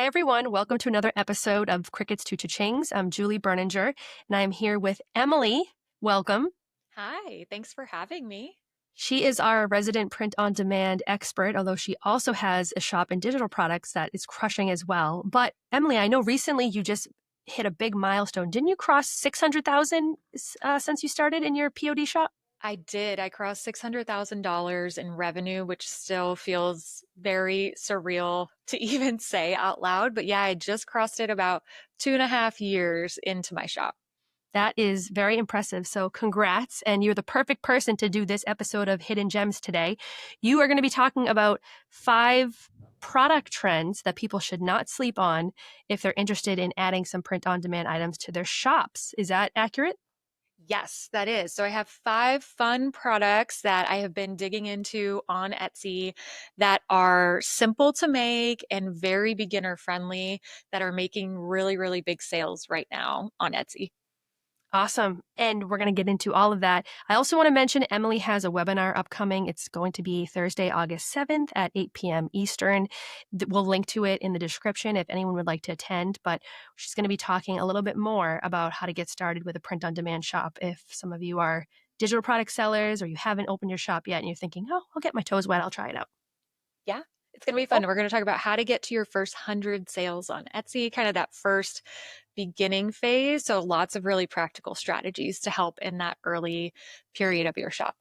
Hi, everyone. Welcome to another episode of Crickets to Cha-Chings. I'm Julie Berninger, and I'm here with Emily. Welcome. Hi, thanks for having me. She is our resident print-on-demand expert, although she also has a shop in digital products that is crushing as well. But Emily, I know recently you just hit a big milestone. Didn't you cross 600,000 since you started in your POD shop? I did. I crossed $600,000 in revenue, which still feels very surreal to even say out loud. But yeah, I just crossed it about 2.5 years into my shop. That is very impressive. So, congrats. And you're the perfect person to do this episode of Hidden Gems today. You are going to be talking about 5 product trends that people should not sleep on if they're interested in adding some print on demand items to their shops. Is that accurate? Yes, that is. So I have 5 fun products that I have been digging into on Etsy that are simple to make and very beginner friendly that are making really, really big sales right now on Etsy. Awesome. And we're going to get into all of that. I also want to mention Emily has a webinar upcoming. It's going to be Thursday, August 7th at 8 p.m. Eastern. We'll link to it in the description if anyone would like to attend. But she's going to be talking a little bit more about how to get started with a print on demand shop. If some of you are digital product sellers or you haven't opened your shop yet and you're thinking, oh, I'll get my toes wet, I'll try it out. Yeah, it's going to be fun. We're going to talk about how to get to your first 100 sales on Etsy, kind of that first beginning phase. So, lots of really practical strategies to help in that early period of your shop.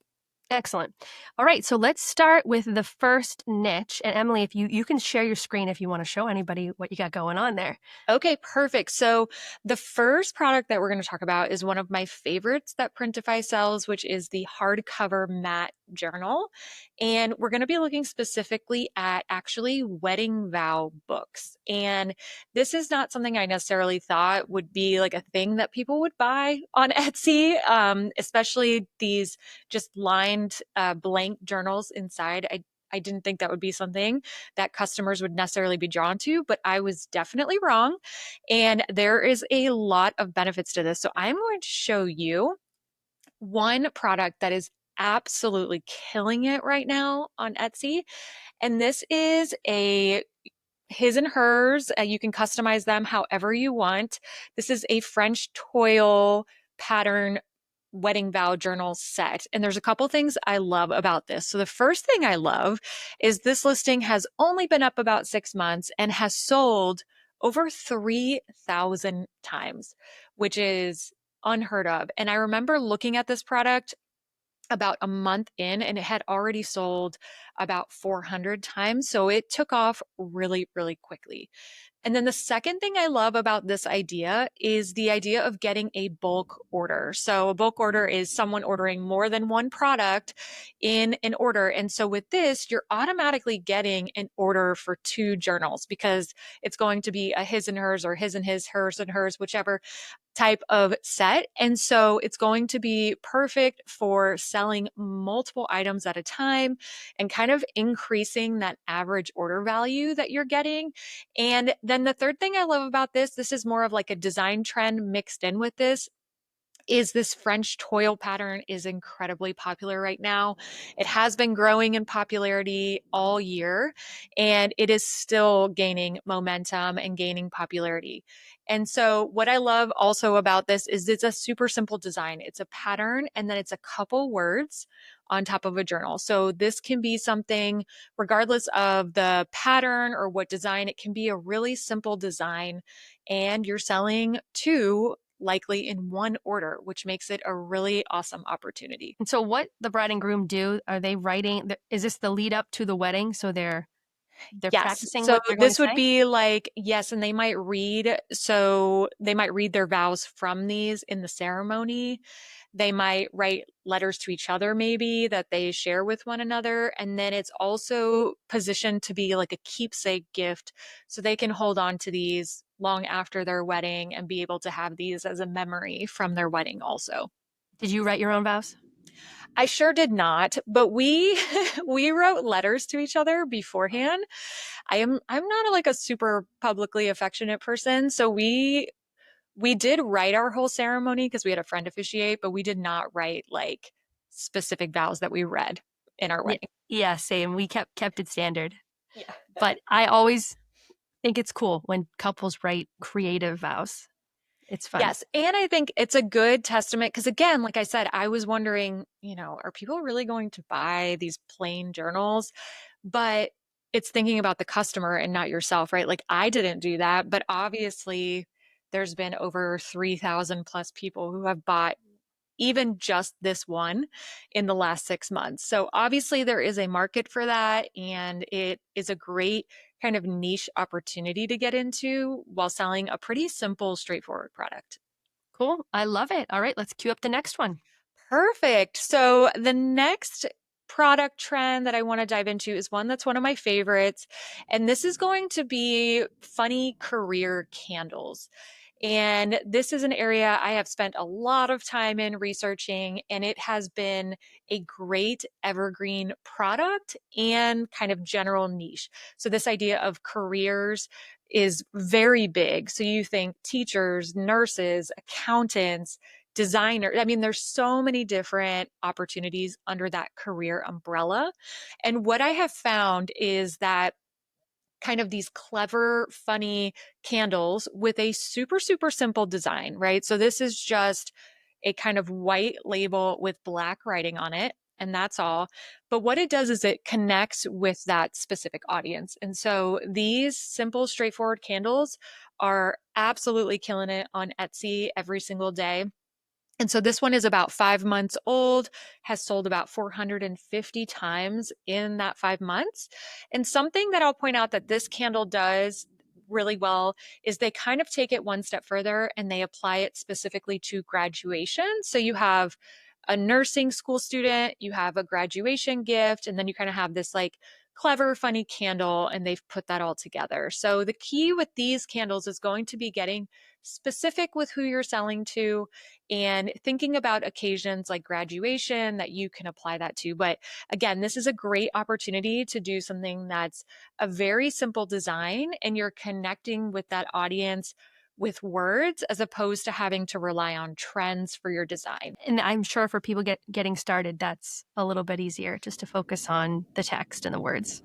Excellent. All right, so let's start with the first niche. And Emily, if you can share your screen if you want to show anybody what you got going on there. Okay, perfect. So, the first product that we're going to talk about is one of my favorites that Printify sells, which is the hardcover matte journal. And we're going to be looking specifically at actually wedding vow books. And this is not something I necessarily thought would be like a thing that people would buy on Etsy, especially these just lined blank journals inside. I didn't think that would be something that customers would necessarily be drawn to, but I was definitely wrong. And there is a lot of benefits to this. So I'm going to show you one product that is absolutely killing it right now on Etsy. And this is a his and hers. You can customize them however you want. This is a French toil pattern wedding vow journal set. And there's a couple things I love about this. So the first thing I love is this listing has only been up about 6 months and has sold over 3,000 times, which is unheard of. And I remember looking at this product about a month in and it had already sold about 400 times. So it took off really, really quickly. And then the second thing I love about this idea is the idea of getting a bulk order. So a bulk order is someone ordering more than one product in an order. And so with this, you're automatically getting an order for 2 journals because it's going to be a his and hers or his and his, hers and hers, whichever type of set. And so it's going to be perfect for selling multiple items at a time and kind of increasing that average order value that you're getting. And then the third thing I love about this is more of like a design trend mixed in with this French toil pattern is incredibly popular right now. It has been growing in popularity all year and it is still gaining momentum and gaining popularity. And so what I love also about this is it's a super simple design. It's a pattern and then it's a couple words on top of a journal. So this can be something regardless of the pattern or what design, it can be a really simple design and you're selling two likely in one order, which makes it a really awesome opportunity. And so, what the bride and groom do? Are they writing? Is this the lead up to the wedding? So they're Yes. practicing So what they're going to this would say. be like, yes, and they might read. So they might read their vows from these in the ceremony. They might write letters to each other, maybe that they share with one another. And then it's also positioned to be like a keepsake gift. So they can hold on to these long after their wedding and be able to have these as a memory from their wedding, also. Did you write your own vows? I sure did not, but we we wrote letters to each other beforehand. I'm not like a super publicly affectionate person, so we did write our whole ceremony because we had a friend officiate, but we did not write like specific vows that we read in our Yeah, wedding. yeah, same. We kept it standard. Yeah. But I always think it's cool when couples write creative vows. It's fun. Yes. And I think it's a good testament because, again, like I said, I was wondering, are people really going to buy these plain journals? But it's thinking about the customer and not yourself, right? Like I didn't do that, but obviously there's been over 3,000 plus people who have bought even just this one in the last 6 months. So obviously there is a market for that, and it is a great kind of niche opportunity to get into while selling a pretty simple, straightforward product. Cool. I love it. All right, let's cue up the next one. Perfect. So the next product trend that I want to dive into is one that's one of my favorites. And this is going to be funny career candles. And this is an area I have spent a lot of time in researching, and it has been a great evergreen product and kind of general niche. So, this idea of careers is very big. So, you think teachers, nurses, accountants, designer. I mean, there's so many different opportunities under that career umbrella. And what I have found is that kind of these clever, funny candles with a super, super simple design, right? So this is just a kind of white label with black writing on it. And that's all. But what it does is it connects with that specific audience. And so these simple, straightforward candles are absolutely killing it on Etsy every single day. And so this one is about 5 months old, has sold about 450 times in that 5 months. And something that I'll point out that this candle does really well is they kind of take it one step further and they apply it specifically to graduation. So you have a nursing school student, you have a graduation gift, and then you kind of have this like clever, funny candle, and they've put that all together. So the key with these candles is going to be getting specific with who you're selling to and thinking about occasions like graduation that you can apply that to. But again, this is a great opportunity to do something that's a very simple design and you're connecting with that audience with words as opposed to having to rely on trends for your design. And I'm sure for people getting started, that's a little bit easier just to focus on the text and the words.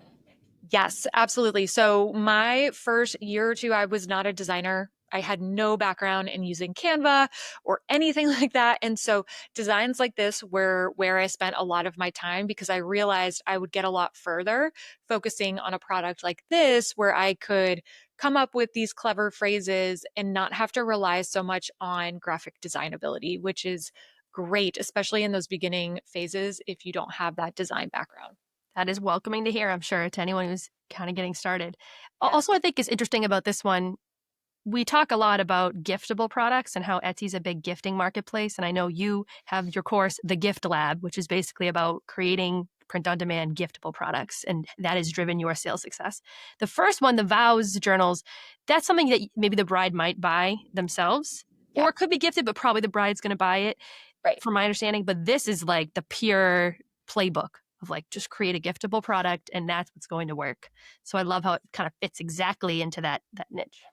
Yes, absolutely. So my first year or two, I was not a designer. I had no background in using Canva or anything like that. And so designs like this were where I spent a lot of my time because I realized I would get a lot further focusing on a product like this where I could come up with these clever phrases and not have to rely so much on graphic design ability, which is great, especially in those beginning phases if you don't have that design background. That is welcoming to hear, I'm sure, to anyone who's kind of getting started. Also, Yes. I think is interesting about this one, we talk a lot about giftable products and how Etsy's a big gifting marketplace. And I know you have your course, The Gift Lab, which is basically about creating print on demand giftable products. And that has driven your sales success. The first one, the vows journals, that's something that maybe the bride might buy themselves or Yeah. it could be gifted, but probably the bride's going to buy it, Right. from my understanding. But this is like the pure playbook of like just create a giftable product and that's what's going to work. So I love how it kind of fits exactly into that niche.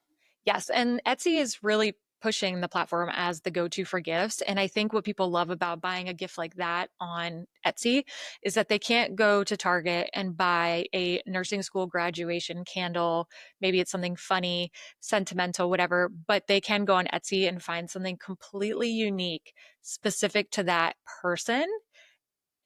Yes, and Etsy is really pushing the platform as the go-to for gifts. And I think what people love about buying a gift like that on Etsy is that they can't go to Target and buy a nursing school graduation candle. Maybe it's something funny, sentimental, whatever, but they can go on Etsy and find something completely unique, specific to that person,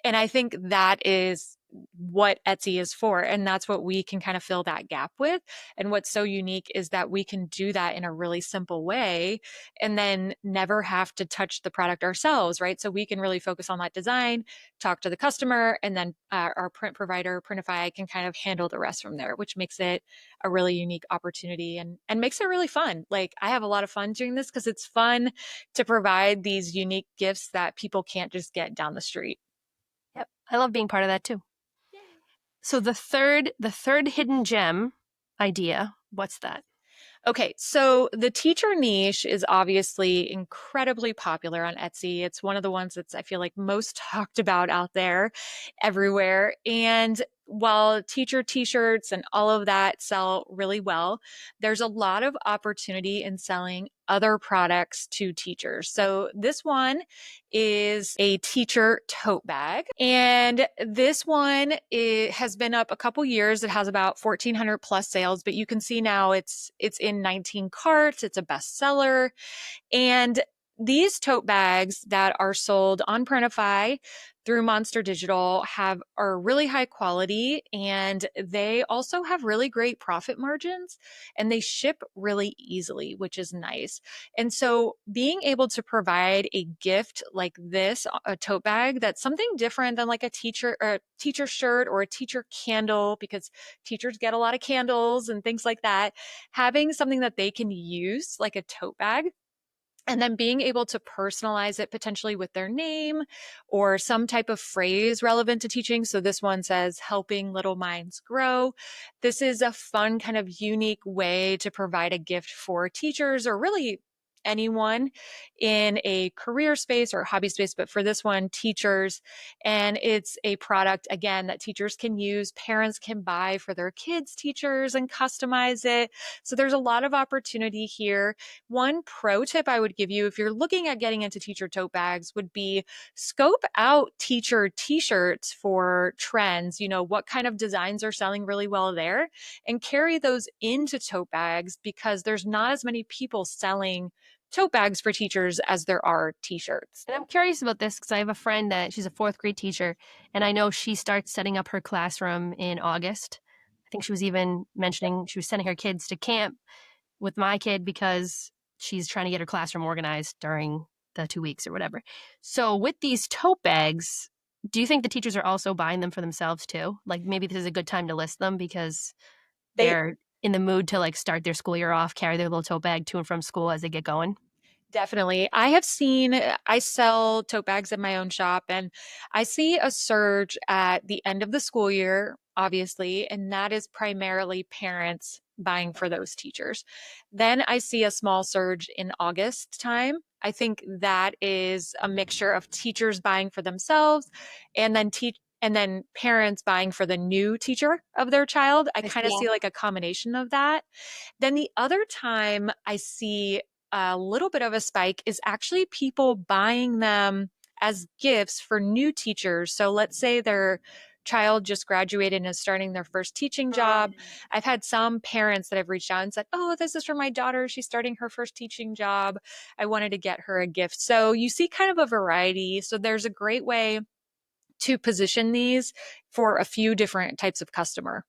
and I think that is what Etsy is for. And that's what we can kind of fill that gap with. And what's so unique is that we can do that in a really simple way and then never have to touch the product ourselves, right? So we can really focus on that design, talk to the customer, and then our print provider, Printify, can kind of handle the rest from there, which makes it a really unique opportunity and makes it really fun. Like I have a lot of fun doing this because it's fun to provide these unique gifts that people can't just get down the street. Yep. I love being part of that too. Yay. So the third hidden gem idea, what's that? Okay, so the teacher niche is obviously incredibly popular on Etsy. It's one of the ones that's I feel like most talked about out there everywhere. And while teacher t-shirts and all of that sell really well, there's a lot of opportunity in selling other products to teachers. So this one is a teacher tote bag. And this one, it has been up a couple years. It has about 1,400 plus sales, but you can see now it's in 19 carts. It's a bestseller. And these tote bags that are sold on Printify through Monster Digital are really high quality, and they also have really great profit margins, and they ship really easily, which is nice. And so being able to provide a gift like this, a tote bag that's something different than like a teacher shirt or a teacher candle, because teachers get a lot of candles and things like that, having something that they can use like a tote bag and then being able to personalize it potentially with their name or some type of phrase relevant to teaching. So this one says, helping little minds grow. This is a fun, kind of unique way to provide a gift for teachers or really anyone in a career space or hobby space, but for this one, teachers. And it's a product, again, that teachers can use, parents can buy for their kids' teachers and customize it. So there's a lot of opportunity here. One pro tip I would give you if you're looking at getting into teacher tote bags would be scope out teacher t-shirts for trends. You know, what kind of designs are selling really well there, and carry those into tote bags, because there's not as many people selling tote bags for teachers as there are t-shirts. And I'm curious about this because I have a friend that she's a fourth grade teacher, and I know she starts setting up her classroom in August. I think she was even mentioning she was sending her kids to camp with my kid because she's trying to get her classroom organized during the 2 weeks or whatever. So with these tote bags, do you think the teachers are also buying them for themselves too? Like maybe this is a good time to list them because They they're in the mood to like start their school year off, carry their little tote bag to and from school as they get going. Definitely. I sell tote bags in my own shop, and I see a surge at the end of the school year, obviously, and that is primarily parents buying for those teachers. Then I see a small surge in August time. I think that is a mixture of teachers buying for themselves and then parents buying for the new teacher of their child. I I kind of see. see like a combination of that. Then the other time I see a little bit of a spike is actually people buying them as gifts for new teachers. So let's say their child just graduated and is starting their first teaching job. I've had some parents that have reached out and said, "Oh, this is for my daughter. She's starting her first teaching job. I wanted to get her a gift." So you see kind of a variety. So there's a great way to position these for a few different types of customer.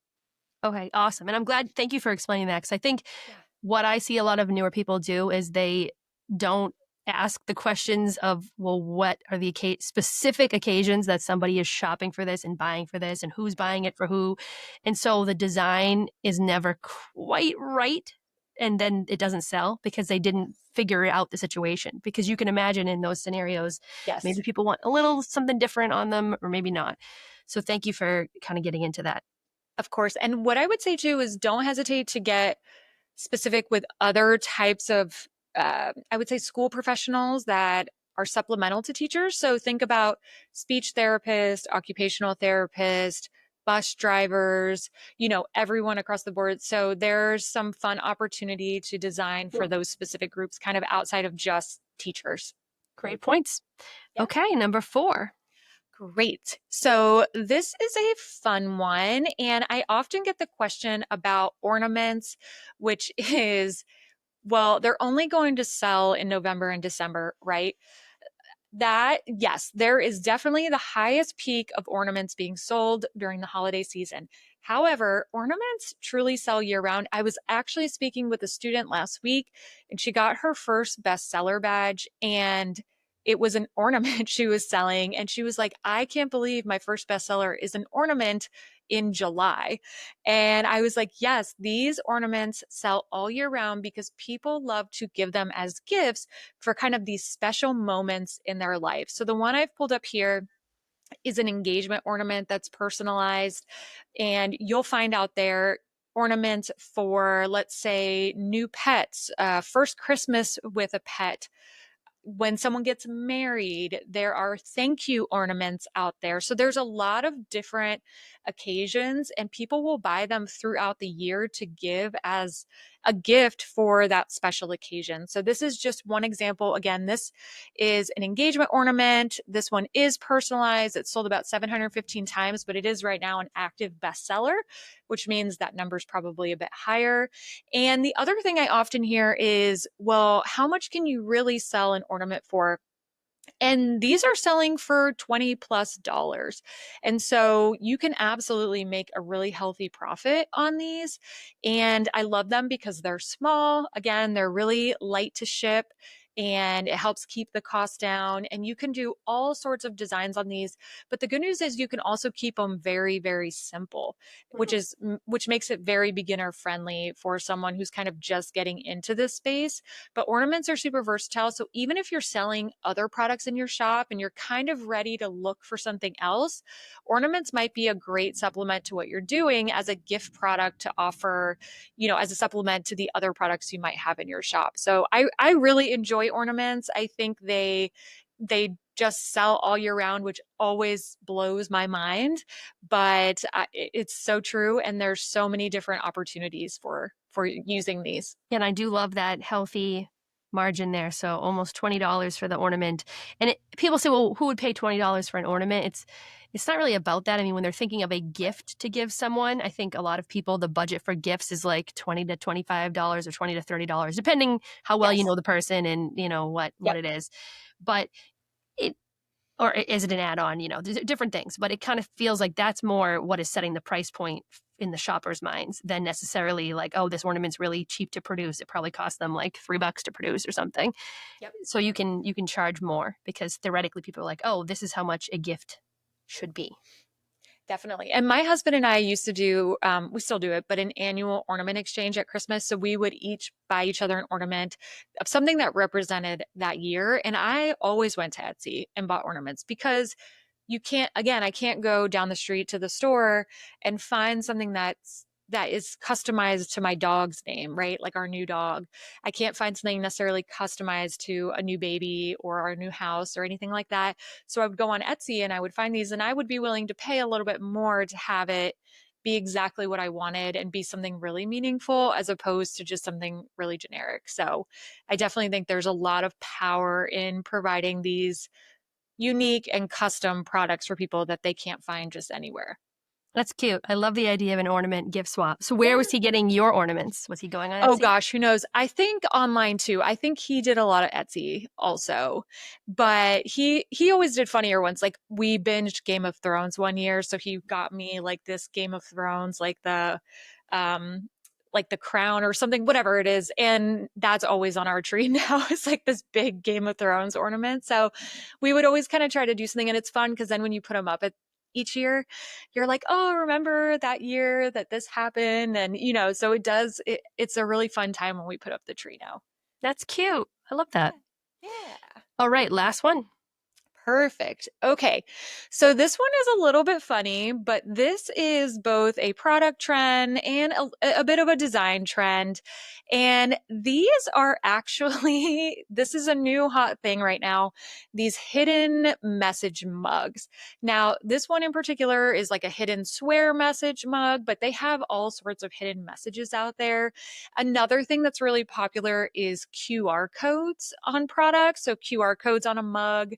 Okay, awesome. And I'm glad, thank you for explaining that because I think Yeah. what I see a lot of newer people do is they don't ask the questions of, well, what are the specific occasions that somebody is shopping for this and buying for this and who's buying it for who. And so the design is never quite right. And then it doesn't sell because they didn't figure out the situation. Because you can imagine in those scenarios, Yes. maybe people want a little something different on them or maybe not. So thank you for kind of getting into that. Of course. And what I would say too is don't hesitate to get specific with other types of, I would say, school professionals that are supplemental to teachers. So think about speech therapist, occupational therapist, bus drivers, everyone across the board. So there's some fun opportunity to design for those specific groups, kind of outside of just teachers. Great points. Yeah. Okay, number 4. Great. So this is a fun one. And I often get the question about ornaments, which is, well, they're only going to sell in November and December, right? That, yes, there is definitely the highest peak of ornaments being sold during the holiday season. However, ornaments truly sell year round. I was actually speaking with a student last week, and she got her first bestseller badge, and it was an ornament she was selling. And she was like, I can't believe my first bestseller is an ornament in July. And I was like, yes, these ornaments sell all year round because people love to give them as gifts for kind of these special moments in their life. So the one I've pulled up here is an engagement ornament that's personalized, and you'll find out there ornaments for, let's say, new pets, first Christmas with a pet, when someone gets married, there are thank you ornaments out there. So there's a lot of different occasions, and people will buy them throughout the year to give as a gift for that special occasion. So this is just one example. Again, this is an engagement ornament. This one is personalized. It's sold about 715 times, but it is right now an active bestseller, which means that number is probably a bit higher. And the other thing I often hear is, well, how much can you really sell an ornament for? And these are selling for $20 plus. And so you can absolutely make a really healthy profit on these. And I love them because they're small. Again, they're really light to ship and it helps keep the cost down. And you can do all sorts of designs on these. But the good news is you can also keep them very, very simple, which makes it very beginner friendly for someone who's kind of just getting into this space. But ornaments are super versatile. So even if you're selling other products in your shop and you're kind of ready to look for something else, ornaments might be a great supplement to what you're doing as a gift product to offer, as a supplement to the other products you might have in your shop. So I really enjoy ornaments. I think they just sell all year round, which always blows my mind, but it's so true. And there's so many different opportunities for using these. And I do love that healthy margin there. So almost $20 for the ornament. And people say, well, who would pay $20 for an ornament? It's not really about that. I mean, when they're thinking of a gift to give someone, I think a lot of people, the budget for gifts is like $20 to $25 or $20 to $30, depending how well you Yes. know the person and what Yep. it is. But it or is it an add-on? There's different things, but it kind of feels like that's more what is setting the price point in the shopper's minds than necessarily like, oh, this ornament's really cheap to produce. It probably cost them like $3 to produce or something. Yep. So you can charge more because theoretically people are like, oh, this is how much a gift should be. Definitely. And my husband and I used to do, we still do it, but an annual ornament exchange at Christmas. So we would each buy each other an ornament of something that represented that year. And I always went to Etsy and bought ornaments because I can't go down the street to the store and find something that is customized to my dog's name, right? Like our new dog. I can't find something necessarily customized to a new baby or our new house or anything like that. So I would go on Etsy and I would find these and I would be willing to pay a little bit more to have it be exactly what I wanted and be something really meaningful as opposed to just something really generic. So I definitely think there's a lot of power in providing these unique and custom products for people that they can't find just anywhere. That's cute. I love the idea of an ornament gift swap. So where was Yeah. he getting your ornaments? Was he going on Oh Etsy? gosh, who knows? I think online too. I think he did a lot of Etsy also. But he always did funnier ones. Like we binged Game of Thrones one year, so he got me like this Game of Thrones um like the crown or something, whatever it is. And that's always on our tree now. It's like this big Game of Thrones ornament. So we would always kind of try to do something and it's fun because then when you put them up at each year, you're like, oh, remember that year that this happened? And, so it's a really fun time when we put up the tree now. That's cute. I love that. Yeah. All right, last one. Perfect. Okay. So this one is a little bit funny, but this is both a product trend and a bit of a design trend. And these are actually, this is a new hot thing right now, these hidden message mugs. Now, this one in particular is like a hidden swear message mug, but they have all sorts of hidden messages out there. Another thing that's really popular is QR codes on products. So QR codes on a mug,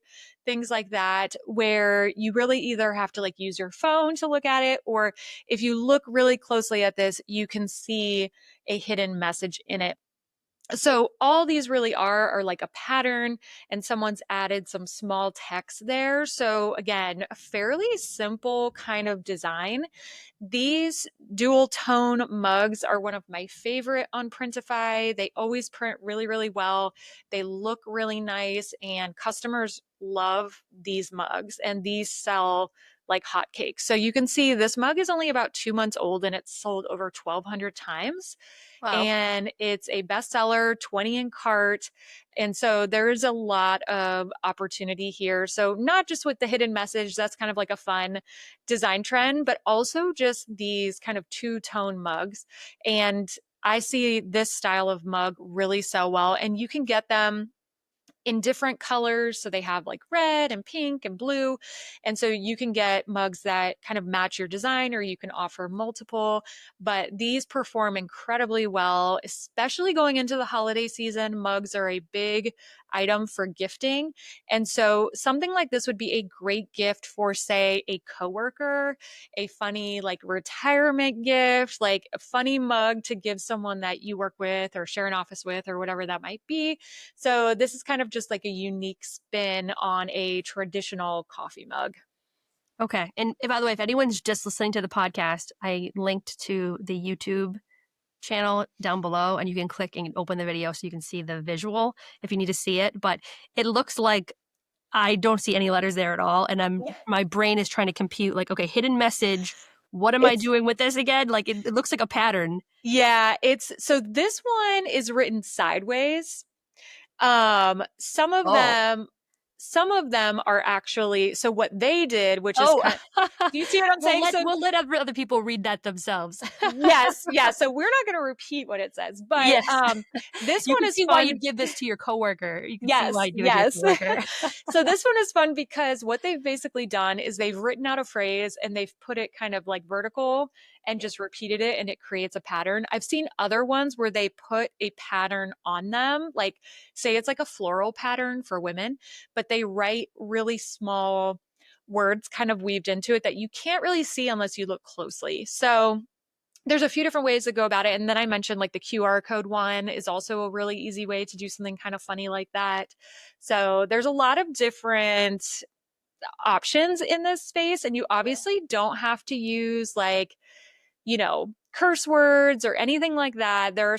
things like that, where you really either have to like use your phone to look at it, or if you look really closely at this, you can see a hidden message in it. So all these really are like a pattern and someone's added some small text there. So again, a fairly simple kind of design. These dual tone mugs are one of my favorite on Printify. They always print really, really well. They look really nice, and customers love these mugs, and these sell like hotcakes. So you can see this mug is only about 2 months old and it's sold over 1,200 times. Wow. And it's a bestseller, 20 in cart. And so there's a lot of opportunity here. So, not just with the hidden message, that's kind of like a fun design trend, but also just these kind of two-tone mugs. And I see this style of mug really sell well, and you can get them in different colors. So they have like red and pink and blue. And so you can get mugs that kind of match your design, or you can offer multiple. But these perform incredibly well, especially going into the holiday season. Mugs are a big item for gifting. And so something like this would be a great gift for, say, a coworker, a funny like retirement gift, like a funny mug to give someone that you work with or share an office with or whatever that might be. So this is kind of just like a unique spin on a traditional coffee mug. Okay. And by the way, if anyone's just listening to the podcast, I linked to the YouTube channel down below, and you can click and open the video so you can see the visual if you need to see it. But it looks like I don't see any letters there at all. And my brain is trying to compute like, okay, hidden message. What am I It's doing with this again? Like it looks like a pattern. yeah, it's so this one is written sideways. Some of Oh. them some of them are actually, so what they did, which is Oh, kind, do you see what I'm saying? So we'll let other people read that themselves. yes, yeah. So we're not going to repeat what it says, but Yes. this You one can is see why fun. you'd give this to your coworker. You can see why Yes, you'd give it to your yes. coworker. So this one is fun because what they've basically done is they've written out a phrase and they've put it kind of like vertical and just repeated it, and it creates a pattern. I've seen other ones where they put a pattern on them, like say it's like a floral pattern for women, but they write really small words kind of weaved into it that you can't really see unless you look closely. So there's a few different ways to go about it. And then I mentioned like the QR code one is also a really easy way to do something kind of funny like that. So there's a lot of different options in this space. And you obviously don't have to use like, curse words or anything like that. There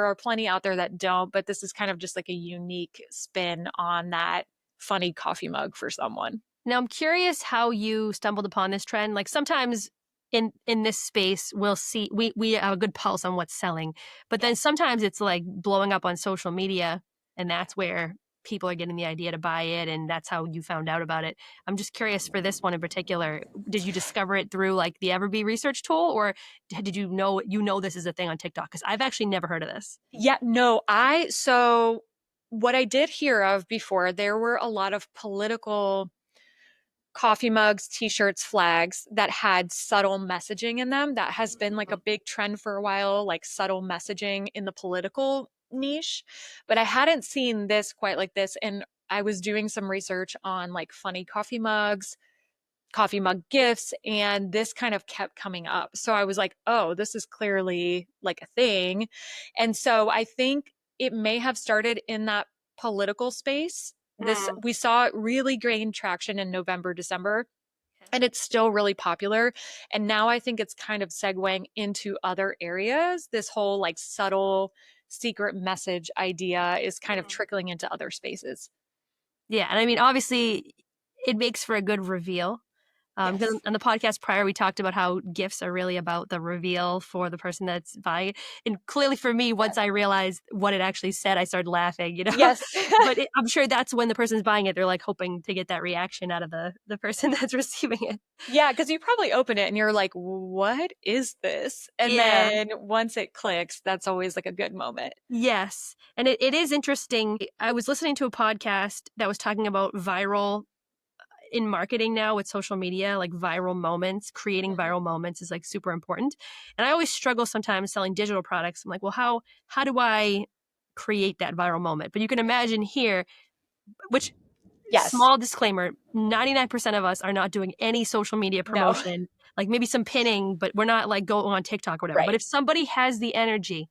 are plenty out there that don't, but this is kind of just like a unique spin on that funny coffee mug for someone. Now I'm curious how you stumbled upon this trend. Like sometimes in this space we'll see we have a good pulse on what's selling, but then Yes. sometimes it's like blowing up on social media, and that's where people are getting the idea to buy it, and that's how you found out about it. I'm just curious for this one in particular, did you discover it through like the Everbee research tool, or did you know this is a thing on TikTok? Because I've actually never heard of this. Yeah, no, so what I did hear of before, there were a lot of political coffee mugs, t-shirts, flags that had subtle messaging in them. That has been like a big trend for a while, like subtle messaging in the political niche. But I hadn't seen this quite like this. And I was doing some research on like funny coffee mug gifts, and this kind of kept coming up. So I was like, oh, this is clearly like a thing. And so I think it may have started in that political space. This Mm. we saw it really gain traction in November, December, and it's still really popular. And now I think it's kind of segueing into other areas. This whole like subtle secret message idea is kind of trickling into other spaces. Yeah, and I mean, obviously, it makes for a good reveal. Because Yes. on the podcast prior, we talked about how gifts are really about the reveal for the person that's buying it. And clearly for me, once I realized what it actually said, I started laughing, you know? Yes. But I'm sure that's when the person's buying it, they're like hoping to get that reaction out of the person that's receiving it. Yeah, because you probably open it and you're like, what is this? And Yeah. then once it clicks, that's always like a good moment. Yes. And it is interesting. I was listening to a podcast that was talking about viral in marketing now with social media, like viral moments, creating Mhm. viral moments is like super important. And I always struggle sometimes selling digital products. I'm like, well, how do I create that viral moment? But you can imagine here, which Yes. small disclaimer, 99% of us are not doing any social media No. promotion, like maybe some pinning, but we're not like going on TikTok or whatever. But Right. if somebody has the energy,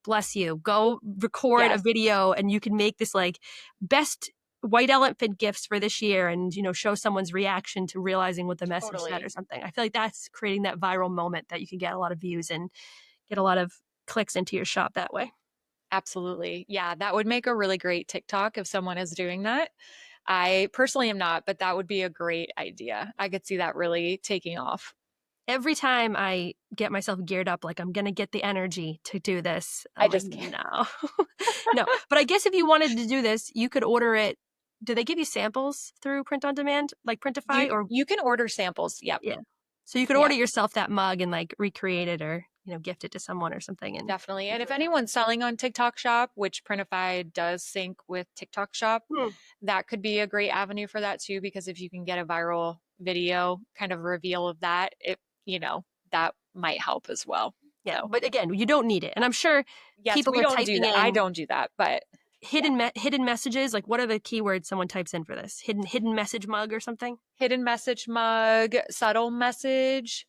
bless you, go record a Yes. video and you can make this like best white elephant gifts for this year, and show someone's reaction to realizing what the message said or Totally. something. I feel like that's creating that viral moment that you can get a lot of views and get a lot of clicks into your shop that way. Absolutely. Yeah, that would make a really great TikTok if someone is doing that. I personally am not, but that would be a great idea. I could see that really taking off. Every time I get myself geared up, like I'm going to get the energy to do this, I I'm like, just can't. no. No. But I guess if you wanted to do this, you could order it. Do they give you samples through print on demand, like You Printify, or you can order samples. Yep. yeah. So you could Yeah. order yourself that mug and like recreate it or. gift it to someone or something and Definitely. And if enjoy that. anyone's selling on TikTok Shop, which Printify does sync with TikTok Shop, Hmm. that could be a great avenue for that too, because if you can get a viral video kind of reveal of that, that might help as well. Yeah, So, but again, you don't need it. And I'm sure yes, people we are don't do typing that. I in don't do that, but yeah. hidden messages. Like, what are the keywords someone types in for this? Hidden message mug or something? Hidden message mug, subtle message.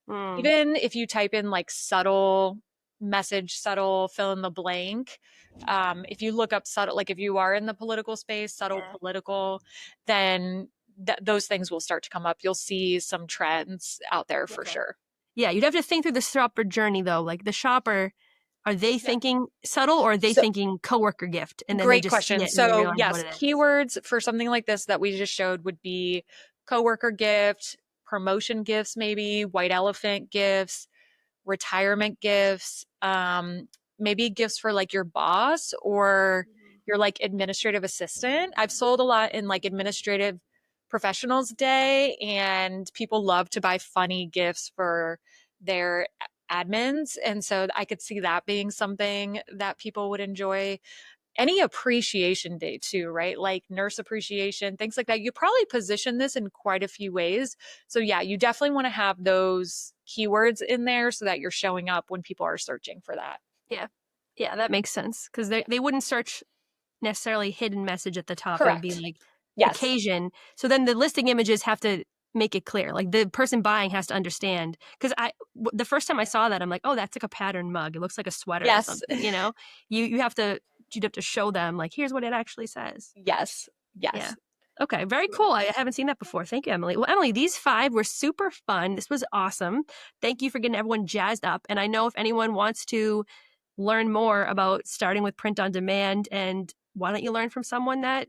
Mm, Even if you type in like subtle message, subtle fill in the blank, if you look up subtle, like if you are in the political space, subtle yeah. political, then those things will start to come up. You'll see some trends out there for Okay. sure. Yeah, you'd have to think through the shopper journey though. Like the shopper, are they Yeah. thinking subtle or are they So, thinking coworker gift and then they great just see question. it and they So, realize what yes, it is? keywords for something like this that we just showed would be coworker gift, promotion gifts, maybe white elephant gifts, retirement gifts, maybe gifts for like your boss or your like administrative assistant. I've sold a lot in like administrative professionals day, and people love to buy funny gifts for their admins. And so I could see that being something that people would enjoy. Any appreciation day too, right? Like nurse appreciation, things like that. You probably position this in quite a few ways. So yeah, you definitely want to have those keywords in there so that you're showing up when people are searching for that. Yeah. Yeah, that makes sense because Yeah. they wouldn't search necessarily hidden message at the top. It would be Correct. like Yes. occasion. So then the listing images have to make it clear. Like the person buying has to understand. Because the first time I saw that, I'm like, oh, that's like a pattern mug. It looks like a sweater or Yes. something. You have to you'd have to show them like, here's what it actually says. Yes. Yeah. Yes. Okay, very cool. I haven't seen that before. Thank you, Emily. Well, Emily, these five were super fun. This was awesome. Thank you for getting everyone jazzed up. And I know if anyone wants to learn more about starting with print on demand, and why don't you learn from someone that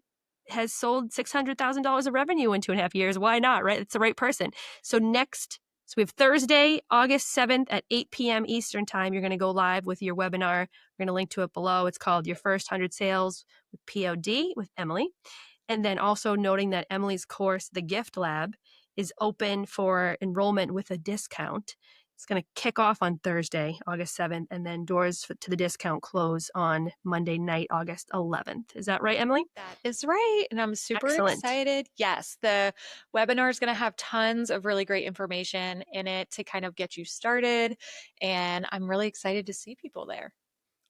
has sold $600,000 of revenue in 2.5 years? Why not, right? It's the right person. So we have Thursday, August 7th at 8 p.m. Eastern time. You're going to go live with your webinar. We're going to link to it below. It's called Your First 100 Sales with POD with Emily. And then also noting that Emily's course, The Gift Lab, is open for enrollment with a discount. It's going to kick off on Thursday, August 7th, and then doors to the discount close on Monday night, August 11th. Is that right, Emily? That is right. And I'm super Excellent. excited. Yes, the webinar is going to have tons of really great information in it to kind of get you started. And I'm really excited to see people there.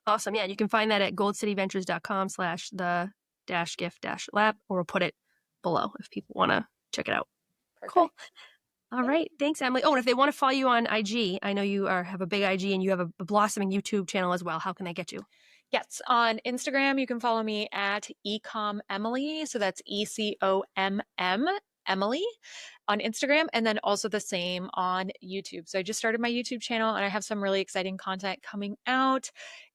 Awesome. Yeah, you can find that at goldcityventures.com/the-gift-lab, or we'll put it below if people want to check it out. Cool. Perfect. All Thank right. Thanks, Emily. Oh, and if they want to follow you on IG, I know you have a big IG and you have a blossoming YouTube channel as well. How can they get you? Yes, on Instagram, you can follow me at ecom Emily. So that's ECOMM Emily on Instagram, and then also the same on YouTube. So I just started my YouTube channel and I have some really exciting content coming out,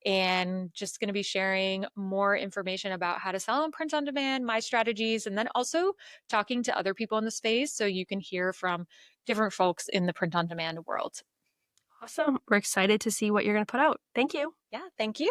and just going to be sharing more information about how to sell and print on demand, my strategies, and then also talking to other people in the space so you can hear from different folks in the print on demand world. Awesome. We're excited to see what you're going to put out. Thank you. Yeah, thank you.